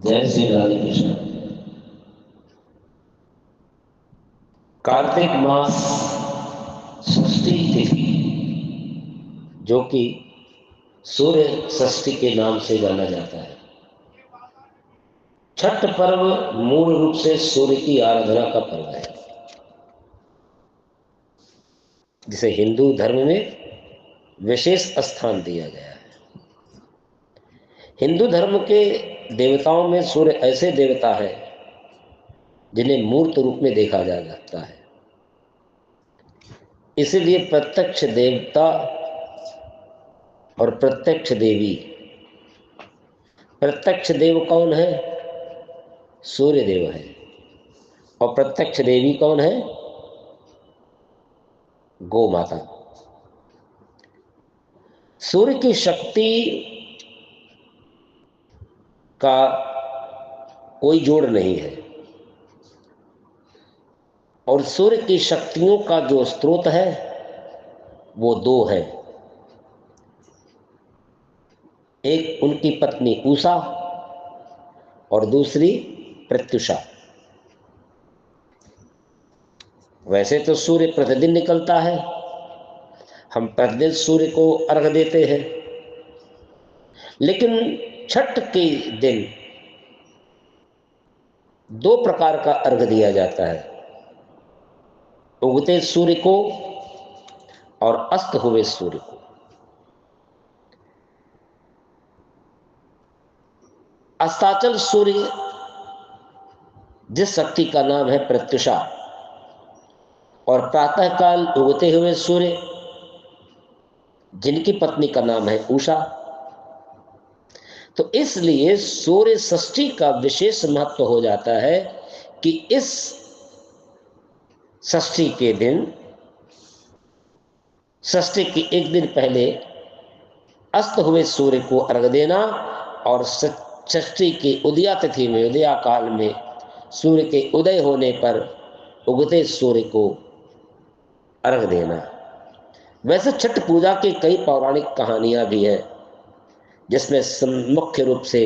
जय श्री राधे कृष्ण। कार्तिक मास षष्ठी तिथि, जो कि सूर्य षष्ठी के नाम से जाना जाता है। छठ पर्व मूल रूप से सूर्य की आराधना का पर्व है, जिसे हिंदू धर्म में विशेष स्थान दिया गया है। हिंदू धर्म के देवताओं में सूर्य ऐसे देवता है जिन्हें मूर्त रूप में देखा जा सकता है। इसलिए प्रत्यक्ष देवता और प्रत्यक्ष देवी। प्रत्यक्ष देव कौन है? सूर्य देव है। और प्रत्यक्ष देवी कौन है? गौ माता। सूर्य की शक्ति का कोई जोड़ नहीं है, और सूर्य की शक्तियों का जो स्रोत है वो दो है। एक उनकी पत्नी उषा और दूसरी प्रत्युषा। वैसे तो सूर्य प्रतिदिन निकलता है, हम प्रतिदिन सूर्य को अर्घ देते हैं, लेकिन छठ के दिन दो प्रकार का अर्घ दिया जाता है, उगते सूर्य को और अस्त हुए सूर्य को। अस्ताचल सूर्य, जिस शक्ति का नाम है प्रत्युषा, और प्रातःकाल उगते हुए सूर्य, जिनकी पत्नी का नाम है उषा। तो इसलिए सूर्य षष्ठी का विशेष महत्व हो जाता है कि इस षष्ठी के दिन, षष्ठी के एक दिन पहले अस्त हुए सूर्य को अर्घ देना, और षष्ठी की उदया तिथि में, उदया काल में सूर्य के उदय होने पर उगते सूर्य को अर्घ देना। वैसे छठ पूजा की कई पौराणिक कहानियां भी हैं, जिसमें मुख्य रूप से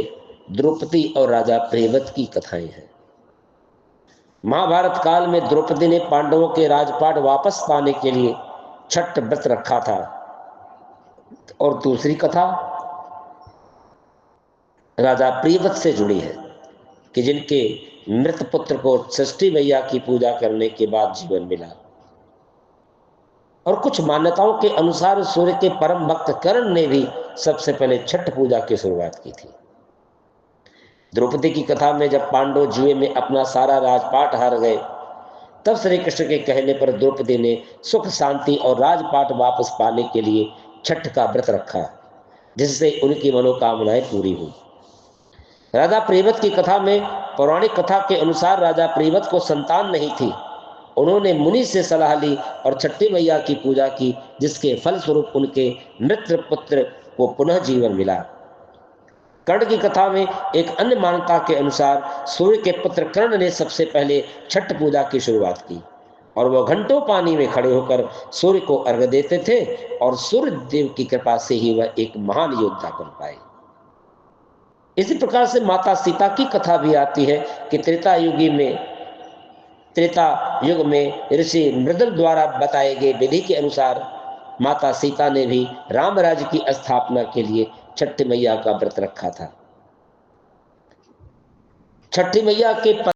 द्रौपदी और राजा प्रियव्रत की कथाएं हैं। महाभारत काल में द्रौपदी ने पांडवों के राजपाट वापस पाने के लिए छठ व्रत रखा था। और दूसरी कथा राजा प्रियव्रत से जुड़ी है कि जिनके मृत पुत्र को षष्ठी मैया की पूजा करने के बाद जीवन मिला। और कुछ मान्यताओं के अनुसार सूर्य के परम भक्त कर्ण ने भी सबसे पहले छठ पूजा की शुरुआत की थी। द्रौपदी की कथा में जब पांडव जुए में अपना सारा राजपाट हार गए, तब श्री कृष्ण के कहने पर द्रौपदी ने सुख शांति और राजपाट वापस पाने के लिए छठ का व्रत रखा, जिससे उनकी मनोकामनाएं पूरी हुई। राजा प्रियव्रत की कथा में, पौराणिक कथा के अनुसार राजा प्रियव्रत को संतान नहीं थी। उन्होंने मुनि से सलाह ली और छठी मैया की पूजा की, जिसके फलस्वरूप उनके मृत पुत्र को पुनः जीवन मिला। कर्ण की कथा में एक अन्य मान्यता के अनुसार सूर्य के पुत्र कर्ण ने सबसे पहले छठ पूजा की शुरुआत की, और वह घंटों पानी में खड़े होकर सूर्य को अर्घ्य देते थे, और सूर्य देव की कृपा से ही वह एक महान योद्धा बन पाए। इसी प्रकार से माता सीता की कथा भी आती है कि त्रेता युग में ऋषि मृदल द्वारा बताए गए विधि के अनुसार माता सीता ने भी राम राज्य की स्थापना के लिए छठी मैया का व्रत रखा था। छठी मैया के